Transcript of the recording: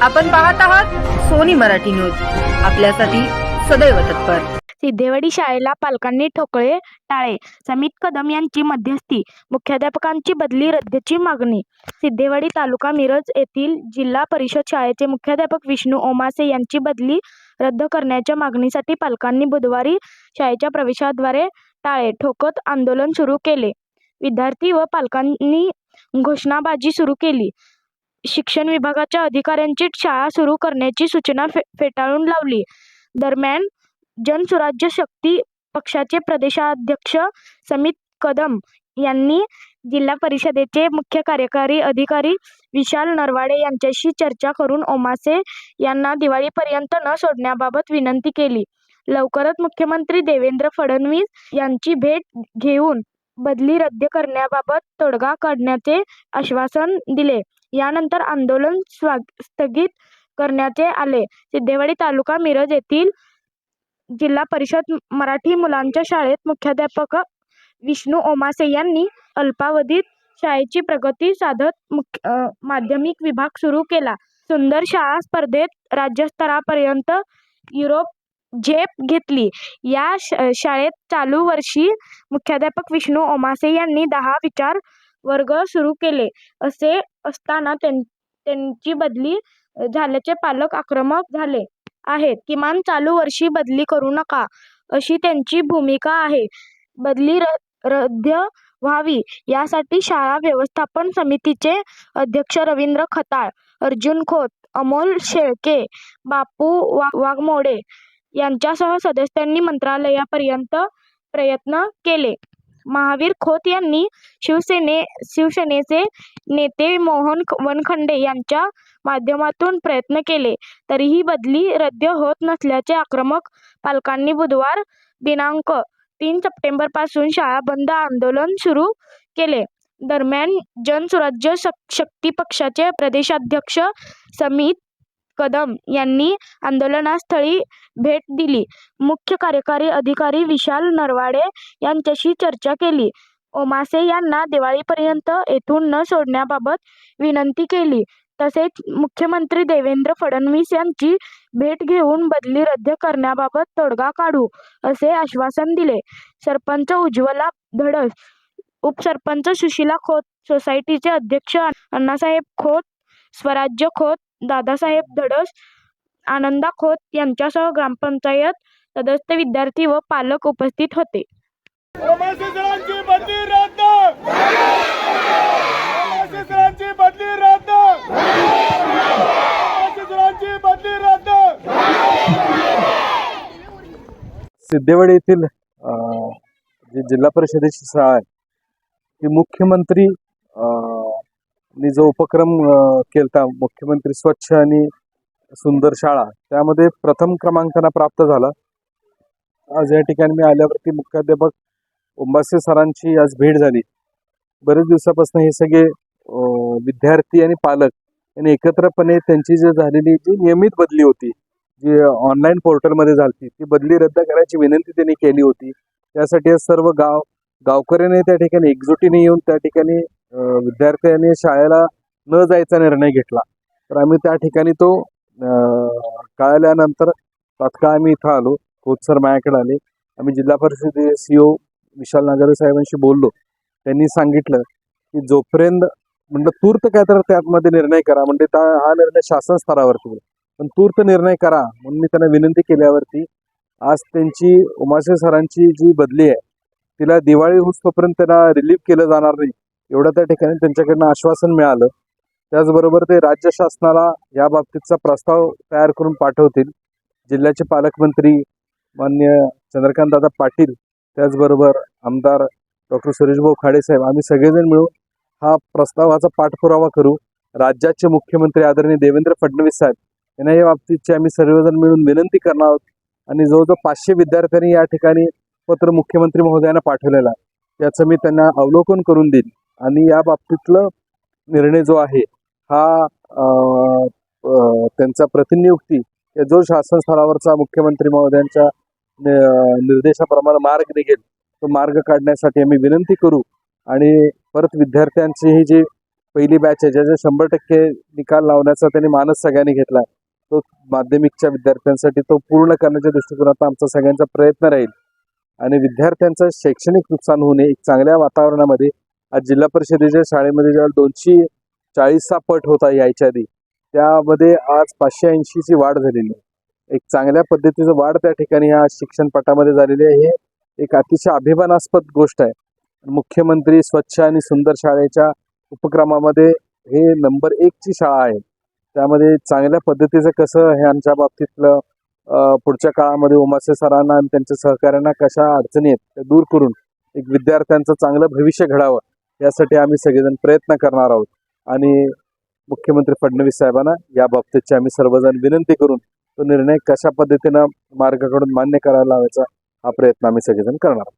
आपण पाहत आहात सोनी मराठी न्यूज, आपल्यासाठी सदैव तत्पर। सिद्धेवाडी शाळेला पालकांनी ठोकळे टाळे, समित कदम यांची मध्यस्थी, मुख्याध्यापकांची बदली रद्दची मागणी। सिद्धेवाडी तालुका मिरज येथील जिल्हा परिषद शाळेचे मुख्याध्यापक विष्णू ओमासे यांची बदली रद्द करण्याच्या मागणीसाठी पालकांनी बुधवारी शाळेच्या प्रवेशद्वारे टाळे ठोकत आंदोलन सुरू केले। विद्यार्थी व पालकांनी घोषणाबाजी सुरू केली। शिक्षण विभागाच्या अधिकाऱ्यांची शाळा सुरू करण्याची सूचना फेटाळून लावली। दरम्यान जनसुराज्य शक्ती पक्षाचे प्रदेशाध्यक्ष समित कदम यांनी जिल्हा परिषदेचे मुख्य कार्यकारी अधिकारी विशाल नरवाडे यांच्याशी चर्चा करून ओमासे यांना दिवाळीपर्यंत न सोडण्याबाबत विनंती केली। लवकरच मुख्यमंत्री देवेंद्र फडणवीस यांची भेट घेऊन बदली रद्द करण्याबाबत तोडगा काढण्याचे आश्वासन दिले। यानंतर आंदोलन स्थगित करण्यात आले। सिद्धेवाडी तालुका मिरज येथील जिल्हा परिषद मराठी मुलांच्या शाळेत मुख्याध्यापक विष्णू ओमासे यांनी अल्पावधीत शाळेची प्रगती साधत माध्यमिक विभाग सुरू केला। सुंदर शाळा स्पर्धेत राज्यस्तरापर्यंत युरोप झेप घेतली। या शाळेत चालू वर्षी मुख्याध्यापक विष्णू ओमासे यांनी 10 विचार वर्ग सुरू केले। असे असताना त्यांची बदली झाल्याचे पालक आक्रमक झाले आहेत। किमान चालू वर्षी बदली करू नका, अशी त्यांची भूमिका आहे। बदली रद्द व्हावी यासाठी शाळा व्यवस्थापन समितीचे अध्यक्ष रवींद्र खताळ, अर्जुन खोत, अमोल शेळके, बापू वाघमोडे यांच्यासह सदस्यांनी मंत्रालयापर्यंत प्रयत्न केले। महावीर खोत यांनी शिवसेनेचे नेते मोहन वनखंडे यांच्या माध्यमातून प्रयत्न केले, तरीही बदली रद्द होत नसल्याचे आक्रमक पालकांनी बुधवार दिनांक 3 सप्टेंबरपासून शाळा बंद आंदोलन सुरू केले। दरम्यान जनसुराज्य शक्ती पक्षाचे प्रदेशाध्यक्ष समित कदम यांनी आंदोलनस्थळी भेट दिली। मुख्य कार्यकारी अधिकारी विशाल नरवाडे यांच्याशी चर्चा केली। ओमासे यांना दिवाळीपर्यंत येथून न सोडण्याबाबत विनंती केली। तसेच मुख्यमंत्री देवेंद्र फडणवीस यांची भेट घेऊन बदली रद्द करण्याबाबत तोडगा काढू, असे आश्वासन दिले। सरपंच उज्ज्वला धडस, उपसरपंच सुशीला खोत, सोसायटीचे अध्यक्ष अण्णासाहेब खोत, स्वराज्य खोत, दादासाहेब धडस, आनंदा खोत यांच्यासह ग्रामपंचायत सदस्य, विद्यार्थी व पालक उपस्थित होते। ओमासे सरांची बदली रद्द! ओमासे सरांची बदली रद्द! ओमासे सरांची बदली रद्द! सिद्धेवाडी येथील जी जिल्हा परिषदेची शाळा आहे ती मुख्यमंत्री नी जो उपक्रम केलता, मुख्यमंत्री स्वच्छ आणि सुंदर शाळा, त्यामध्ये प्रथम क्रमांकाला प्राप्त झाला। आज या ठिकाणी मी आल्यावरती मुख्याध्यापक ओमासे सरांची आज भेट झाली। बरेच दिवसापासून हे सगळे विद्यार्थी आणि पालक यांनी एकत्रपणे त्यांची जी झालेली जी नियमित बदली होती, जी ऑनलाईन पोर्टलमध्ये झाली, ती बदली रद्द करायची विनंती त्यांनी केली होती। त्यासाठी सर्व गावकऱ्यांनी त्या ठिकाणी एकजुटीने येऊन त्या ठिकाणी विद्यार्थ्यांनी शाळेला न जायचा निर्णय घेतला। तर आम्ही त्या ठिकाणी तो कळल्यानंतर तात्काळ आम्ही इथं आलो। खोत सर माझ्याकडे आले। आम्ही जिल्हा परिषदेचे CEO विशाल नागरे साहेबांशी बोललो। त्यांनी सांगितलं की जोपर्यंत म्हणलं तूर्त काय तर त्यामध्ये निर्णय करा, म्हणजे हा निर्णय शासन स्तरावरती होईल, पण तूर्त निर्णय करा म्हणून मी त्यांना विनंती केल्यावरती आज त्यांची ओमासे सरांची जी बदली आहे तिला दिवाळी होईपर्यंत त्यांना रिलीफ केलं जाणार नाही, एवढं त्या ठिकाणी त्यांच्याकडनं आश्वासन मिळालं। त्याचबरोबर ते राज्य शासनाला या बाबतीतचा प्रस्ताव तयार करून पाठवतील। जिल्ह्याचे पालकमंत्री माननीय चंद्रकांतदादा पाटील, त्याचबरोबर आमदार डॉक्टर सुरेशभाऊ खाडे साहेब, आम्ही सगळेजण मिळून हा प्रस्तावाचा पाठपुरावा करू। राज्याचे मुख्यमंत्री आदरणीय देवेंद्र फडणवीस साहेब यांना या बाबतीतची आम्ही सर्वजण मिळून विनंती करणार आहोत आणि जवळजवळ 500 विद्यार्थ्यांनी या ठिकाणी पत्र मुख्यमंत्री महोदयांना पाठवलेलं आहे, याचं मी त्यांना अवलोकन करून देईन आणि या बाबतीतलं निर्णय जो आहे हा त्यांचा प्रतिनियुक्ती जो शासन स्तरावरचा मुख्यमंत्री महोदयांच्या निर्देशाप्रमाणे मार्ग निघेल तो मार्ग काढण्यासाठी आम्ही विनंती करू आणि परत विद्यार्थ्यांची ही जी पहिली बॅच आहे ज्याच्या 100% निकाल लावण्याचा त्यांनी मानस सगळ्यांनी घेतला, तो माध्यमिकच्या विद्यार्थ्यांसाठी तो पूर्ण करण्याच्या दृष्टिकोनातून आमचा सगळ्यांचा प्रयत्न राहील. आणि विद्यार्थ्यांचं शैक्षणिक नुकसान होऊ नये एक चांगल्या वातावरणामध्ये आज जिल्हा परिषदेच्या शाळेमध्ये जेव्हा 240चा पट होता यायच्या आधी, त्यामध्ये आज 580ची वाढ झालेली आहे. एक चांगल्या पद्धतीचं वाढ त्या ठिकाणी या शिक्षण पटामध्ये झालेली आहे. हे एक अतिशय अभिमानास्पद गोष्ट आहे. मुख्यमंत्री स्वच्छ आणि सुंदर शाळेच्या उपक्रमामध्ये हे नंबर 1ची शाळा आहे. त्यामध्ये चांगल्या पद्धतीचं कसं हे आमच्या बाबतीतलं पुढच्या काळामध्ये उमासे सरांना आणि त्यांच्या सहकाऱ्यांना कशा अडचणी आहेत त्या दूर करून एक विद्यार्थ्यांचं चांगलं भविष्य घडावं यासाठी आम्ही सगळेजण प्रयत्न करणार आहोत. आणि मुख्यमंत्री फडणवीस साहेबांना या बाबतीतची आम्ही सर्वजण विनंती करून तो निर्णय कशा पद्धतीनं मार्गाकडून मान्य करायला लावायचा हा प्रयत्न आम्ही सगळेजण करणार आहोत.